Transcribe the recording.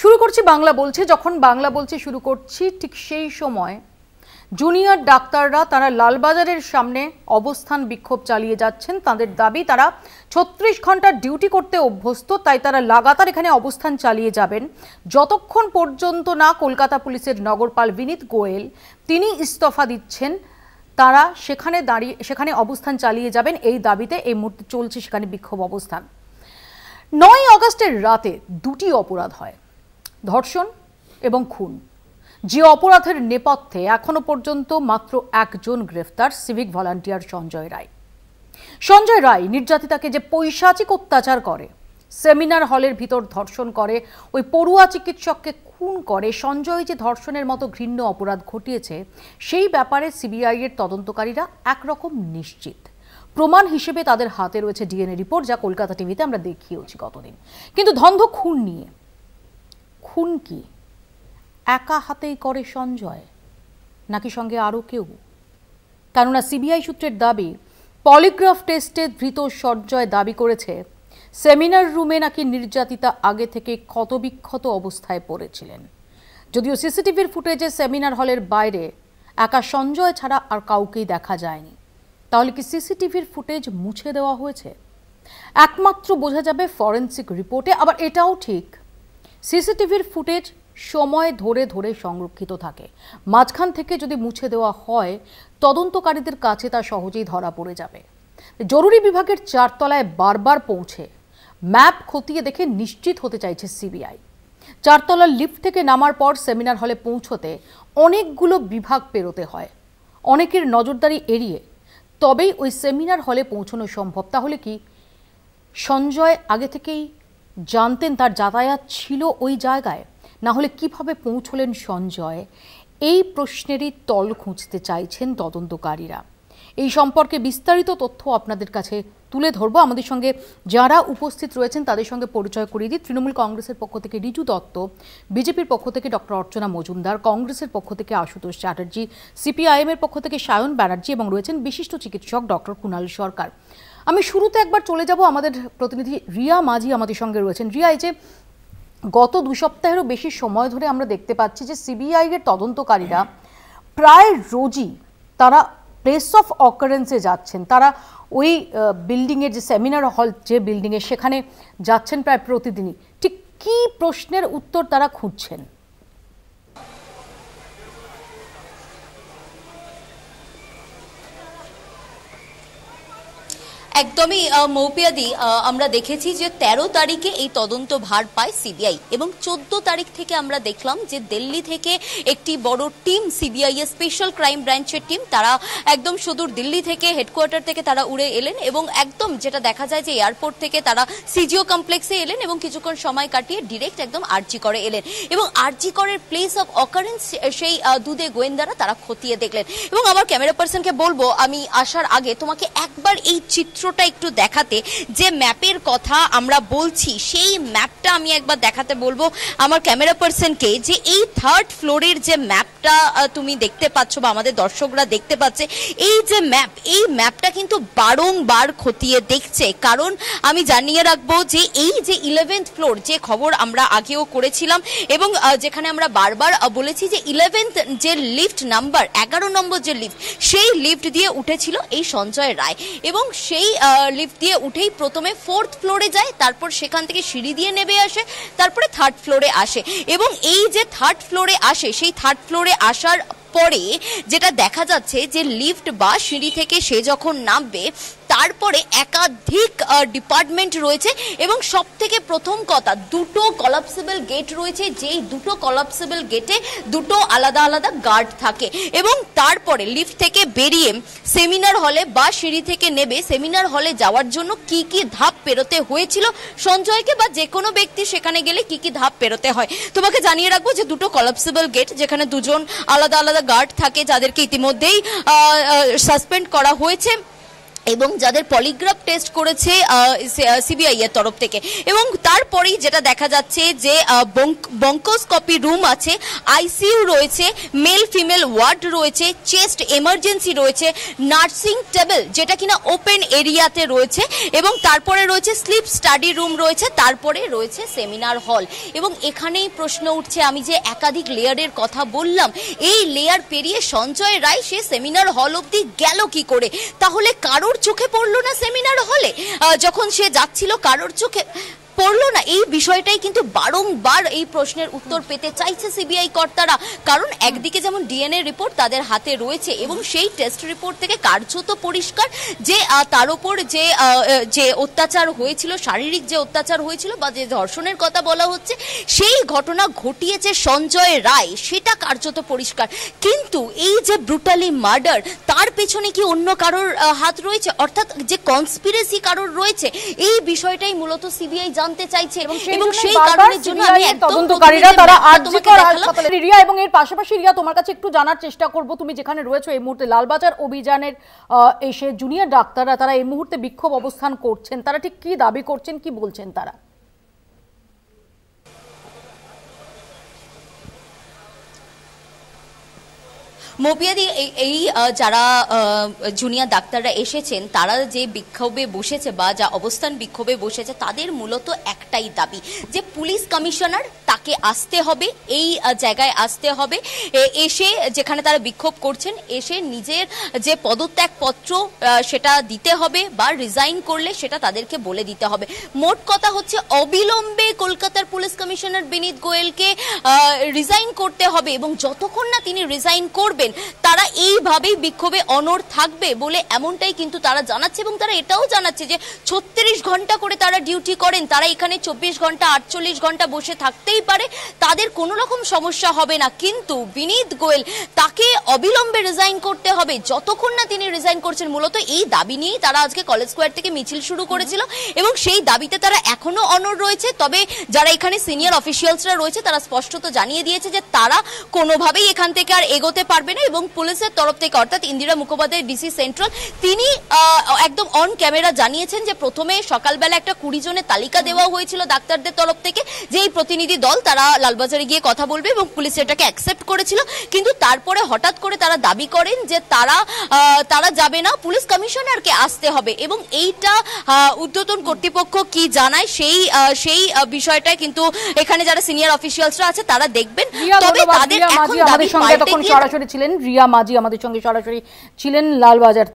শুরু করছি বাংলা বলছে। যখন বাংলা বলছে শুরু করছি, ঠিক সেই সময় জুনিয়র ডাক্তাররা তারা লালবাজারের সামনে অবস্থান বিক্ষোভ চালিয়ে যাচ্ছেন। তাদের দাবি তারা 36 ঘন্টা ডিউটি করতে অভ্যস্ত, তাই তারা লাগাতার এখানে অবস্থান চালিয়ে যাবেন যতক্ষণ পর্যন্ত না কলকাতা পুলিশের নগরপাল বিনীত গোয়েল তিনি ইস্তফা দিচ্ছেন। তারা সেখানে অবস্থান চালিয়ে যাবেন এই দাবিতে এই মুহূর্তে চলছে সেখানে বিক্ষোভ অবস্থান। 9 আগস্টের রাতে দুটি অপরাধ হয়, ধর্ষণ এবং খুন। যে অপরাধের নেপথ্যে এখনো পর্যন্ত মাত্র একজন গ্রেফতার, সিভিক ভলান্টিয়ার সঞ্জয় রায়। সঞ্জয় রায় নির্যাতিতাকে যে পৈশাচিক অত্যাচার করে, সেমিনার হলের ভিতর ধর্ষণ করে, ওই পড়ুয়া চিকিৎসককে খুন করে, সঞ্জয় যে ধর্ষণের মতো ঘৃণ্য অপরাধ ঘটিয়েছে সেই ব্যাপারে সিবিআই এর তদন্তকারীরা একরকম নিশ্চিত। প্রমাণ হিসেবে তাদের হাতে রয়েছে ডিএনএ রিপোর্ট, যা কলকাতা টিভিতে আমরা দেখিয়েছি গতদিন। কিন্তু ধন্ধ খুন নিয়ে, খুন কি একা হাতেই করে সঞ্জয়, নাকি সঙ্গে আরও কেউ? কেননা সিবিআই সূত্রের দাবি, পলিগ্রাফ টেস্টে ধৃত সঞ্জয় দাবি করেছে সেমিনার রুমে নাকি নির্যাতিতা আগে থেকে ক্ষতবিক্ষত অবস্থায় পড়েছিলেন। যদিও সিসিটিভির ফুটেজে সেমিনার হলের বাইরে একা সঞ্জয় ছাড়া আর কাউকেই দেখা যায়নি। তাহলে কি সিসিটিভির ফুটেজ মুছে দেওয়া হয়েছে? একমাত্র বোঝা যাবে ফরেন্সিক রিপোর্টে। আবার এটাও ঠিক, সিসিটিভির ফুটেজ সময় ধরে ধরে সংরক্ষিত থাকে, মাঝখান থেকে যদি মুছে দেওয়া হয় তদন্তকারীদের কাছে তা সহজেই ধরা পড়ে যাবে। জরুরি বিভাগের 4 তলায় বারবার পৌঁছে ম্যাপ খতিয়ে দেখে নিশ্চিত হতে চাইছে সিবিআই। 4 তলার লিফট থেকে নামার পর সেমিনার হলে পৌঁছতে অনেকগুলো বিভাগ পেরোতে হয়, অনেকের নজরদারি এড়িয়ে তবেই ওই সেমিনার হলে পৌঁছানো সম্ভব। তাহলে কি সঞ্জয় আগে থেকেই জানতেন তার যাতায়াত ছিল ওই জায়গায়? না হলে কিভাবে পৌঁছলেন সঞ্জয়? এই প্রশ্নেরই তল খুঁজতে চাইছেন তদন্তকারীরা। এই সম্পর্কে বিস্তারিত তথ্য আপনাদের কাছে তুলে ধরবো। আমাদের সঙ্গে যারা উপস্থিত রয়েছেন তাদের সঙ্গে পরিচয় করিয়ে দিই। তৃণমূল কংগ্রেসের পক্ষ থেকে রিজু দত্ত, বিজেপির পক্ষ থেকে ডক্টর অর্চনা মজুমদার, কংগ্রেসের পক্ষ থেকে আশুতোষ চ্যাটার্জি, সিপিআইএম এর পক্ষ থেকে সায়ন ব্যানার্জি এবং রয়েছেন বিশিষ্ট চিকিৎসক ডক্টর কুণাল সরকার। আমি শুরুতে একবার চলে যাব, আমাদের প্রতিনিধি রিয়া মাঝি আমাদের সঙ্গে রয়েছেন। রিয়া, এই যে গত 2 সপ্তাহেরও বেশি সময় ধরে আমরা দেখতে পাচ্ছি যে সিবিআই এর তদন্তকারীরা প্রায় রোজই তারা প্লেস অফ অকারেন্সে যাচ্ছেন। তারা ওই বিল্ডিংয়ের যে সেমিনার হল যে বিল্ডিংয়ে সেখানে যাচ্ছেন প্রায় প্রতিদিনই। ঠিক কী প্রশ্নের উত্তর তারা খুঁজছেন? একদমই মৌপিয়াদি, আমরা দেখেছি যে 13 তারিখে এই তদন্ত ভার পায় সিবিআই এবং 14 তারিখ থেকে আমরা দেখলাম যে দিল্লি থেকে একটি বড় টিম, সিবিআই এর স্পেশাল ক্রাইম ব্রাঞ্চের টিম, তারা একদম সুদূর দিল্লি থেকে হেডকোয়ার্টার থেকে তারা উড়ে এলেন এবং একদম যেটা দেখা যায় যে এয়ারপোর্ট থেকে তারা সিজিও কমপ্লেক্সে এলেন এবং কিছুক্ষণ সময় কাটিয়ে ডিরেক্ট একদম আরজি করে এলেন এবং আরজি করের প্লেস অফ অকারেন্স সেই দুধে গোয়েন্দারা তারা খতিয়ে দেখলেন। এবং আমার ক্যামেরা পার্সনকে বলবো, আমি আসার আগে তোমাকে একবার এই চিত্রটা একটু দেখাতে, যে ম্যাপের কথা আমরা বলছি সেই ম্যাপটা আমি একবার দেখাতে বলবো আমার ক্যামেরা পার্সনকে, যে এই 3rd ফ্লোরের যে ম্যাপটা তুমি দেখতে পাচ্ছ বা আমাদের দর্শকরা দেখতে পাচ্ছে, এই যে ম্যাপ, এই ম্যাপটা কিন্তু বারংবার খতিয়ে দেখছে। কারণ আমি জানিয়ে রাখবো যে এই যে 11th ফ্লোর, যে খবর আমরা আগেও করেছিলাম এবং যেখানে আমরা বারবার বলেছি যে 11th যে লিফট নাম্বার 11 নম্বর যে লিফট, সেই লিফট দিয়ে উঠেছিল এই সঞ্জয় রায় এবং সেই লিফট দিয়ে উঠেই প্রথমে 4th ফ্লোরে যায়, তারপর সেখান থেকে সিঁড়ি দিয়ে নেমে আসে, তারপরে 3rd ফ্লোরে আসে এবং এই যে 3rd ফ্লোরে আসে, সেই 3rd ফ্লোরে আসার পরে যেটা দেখা যাচ্ছে যে লিফট বা সিঁড়ি থেকে সে যখন নামবে তারপরে একাধিক ডিপার্টমেন্ট রয়েছে এবং সব থেকে প্রথম কথা, 2টো কলাপসিবল গেট রয়েছে, যেই 2টো কলাপসিবল গেটে 2টো আলাদা আলাদা গার্ড থাকে এবং তারপরে লিফট থেকে বেরিয়ে সেমিনার হলে বা সিঁড়ি থেকে নেবে সেমিনার হলে যাওয়ার জন্য কি কি ধাপ পেরোতে হয়েছিল সঞ্জয়কে বা যে কোনো ব্যক্তি সেখানে গেলে কি কি ধাপ পেরোতে হয়। তোমাকে জানিয়ে রাখবো যে 2টো কলাপসিবল গেট, যেখানে 2জন আলাদা আলাদা গার্ড থাকে যাদেরকে ইতিমধ্যেই সাসপেন্ড করা হয়েছে এবং যাদের পলিগ্রাফ টেস্ট করেছে সিবিআই এর তরফ থেকে। এবং তারপরেই যেটা দেখা যাচ্ছে যে বঙ্কোস্কোপি রুম আছে, আইসিইউ রয়েছে, মেল ফিমেল ওয়ার্ড রয়েছে, চেস্ট এমার্জেন্সি রয়েছে, নার্সিং টেবিল যেটা কিনা ওপেন এরিয়াতে রয়েছে, এবং তারপরে রয়েছে স্লিপ স্টাডি রুম রয়েছে, তারপরে রয়েছে সেমিনার হল। এবং এখানেই প্রশ্ন উঠছে, আমি যে একাধিক লেয়ারের কথা বললাম, এই লেয়ার পেরিয়ে সঞ্জয় রায় সে সেমিনার হল অবধি গেল কি করে? তাহলে কারোর চোখে পড়লো না সেমিনার হলে যখন সে যাচ্ছিল? কারোর চোখে পড়লো না? এই বিষয়টাই কিন্তু বারংবার এই প্রশ্নের উত্তর পেতে চাইছে সিবিআই কর্তারা। কারণ একদিকে যেমন ডিএনএ রিপোর্ট তাদের হাতে রয়েছে এবং সেই টেস্ট রিপোর্ট থেকে কার্যত পরিষ্কার যে তার উপর যে অত্যাচার হয়েছিল, শারীরিক যে অত্যাচার হয়েছিল বা যে ধর্ষণের কথা বলা হচ্ছে, সেই ঘটনা ঘটিয়েছে সঞ্জয় রায়, সেটা কার্যত পরিষ্কার। কিন্তু এই যে ব্রুটালি মার্ডার, তার পেছনে কি অন্য কারোর হাত রয়েছে? অর্থাৎ যে কনস্পিরেসি কারোর রয়েছে, এই বিষয়টাই মূলত সিবিআই জানতে চাইছে। এবং সেই কারণের জন্য আমি একদম তদন্তকারীরা তারা আরজিকর হাসপাতালে। রিয়া, এবং এর পাশাপাশি রিয়া তোমার কাছে একটু জানার চেষ্টা করব, তুমি যেখানে রয়েছো এই মুহূর্তে, লালবাজার অভিযানের এসে জুনিয়র ডাক্তাররা তারা এই মুহূর্তে বিক্ষোভ অবস্থান করছেন, তারা ঠিক কি দাবি করছেন, কি বলছেন তারা? মৌপিয়াদি, এই যারা জুনিয়র ডাক্তাররা এসেছেন তারা যে বিক্ষোভে বসেছে বা যা অবস্থান বিক্ষোভে বসেছে, তাদের মূলত একটাই দাবি যে পুলিশ কমিশনার তাকে আসতে হবে, এই জায়গায় আসতে হবে, এসে যেখানে তারা বিক্ষোভ করছেন এসে নিজের যে পদত্যাগপত্র সেটা দিতে হবে বা রিজাইন করলে সেটা তাদেরকে বলে দিতে হবে। মোট কথা হচ্ছে অবিলম্বে কলকাতার পুলিশ কমিশনার বিনীত গোয়েলকে রিজাইন করতে হবে, এবং যতক্ষণ না তিনি রিজাইন করবেন তারা এইভাবেই বিক্ষোভে অনড় থাকবে বলে এমনটাই কিন্তু তারা জানাচ্ছে। এবং তারা এটাও জানাচ্ছে যে 36 ঘন্টা করে তারা ডিউটি করেন, তারা এখানে 24 ঘন্টা 48 ঘন্টা বসে থাকতেই পারে, তাদের কোনো রকম সমস্যা হবে না, কিন্তু বিনীত গোয়েল তাকে অবিলম্বে রিজাইন করতে হবে। যতক্ষণ না তিনি রিজাইন করছেন, মূলত এই দাবি নিয়েই তারা আজকে কলেজ স্কোয়ার থেকে মিছিল শুরু করেছিল এবং সেই দাবিতে তারা এখনো অনড় রয়েছে। তবে যারা এখানে সিনিয়র অফিসিয়ালসরা রয়েছে তারা স্পষ্টত জানিয়ে দিয়েছে যে তারা কোনোভাবেই এখান থেকে আর এগোতে পারবে না, এবং পুলিশের তরফ থেকে অর্থাৎ ইন্দিরা মুখোপাধ্যায় ডিসি সেন্ট্রাল তিনি একদম অন ক্যামেরা জানিয়েছেন যে প্রথমে সকালবেলা একটা 20 জনের তালিকা দেওয়া হয়েছিল ডাক্তারদের তরফ থেকে, যে এই প্রতিনিধি দল তারা লালবাজারে গিয়ে কথা বলবে, এবং পুলিশ এটাকে অ্যাকসেপ্ট করেছিল। কিন্তু তারপরে হঠাৎ করে তারা দাবি করেন যে তারা যাবে না, পুলিশ কমিশনারকে আসতে হবে, এবং এইটা ঊর্ধ্বতন কর্তৃপক্ষ কি জানায় সেই বিষয়টা কিন্তু এখানে যারা সিনিয়র অফিসিয়ালসরা আছে তারা দেখবেন। তবে তাদের এখন দাবি সরাসরি ছিলেন রিয়া মাঝি, আমাদের সঙ্গে সরাসরি ছিলেন লালবাজার।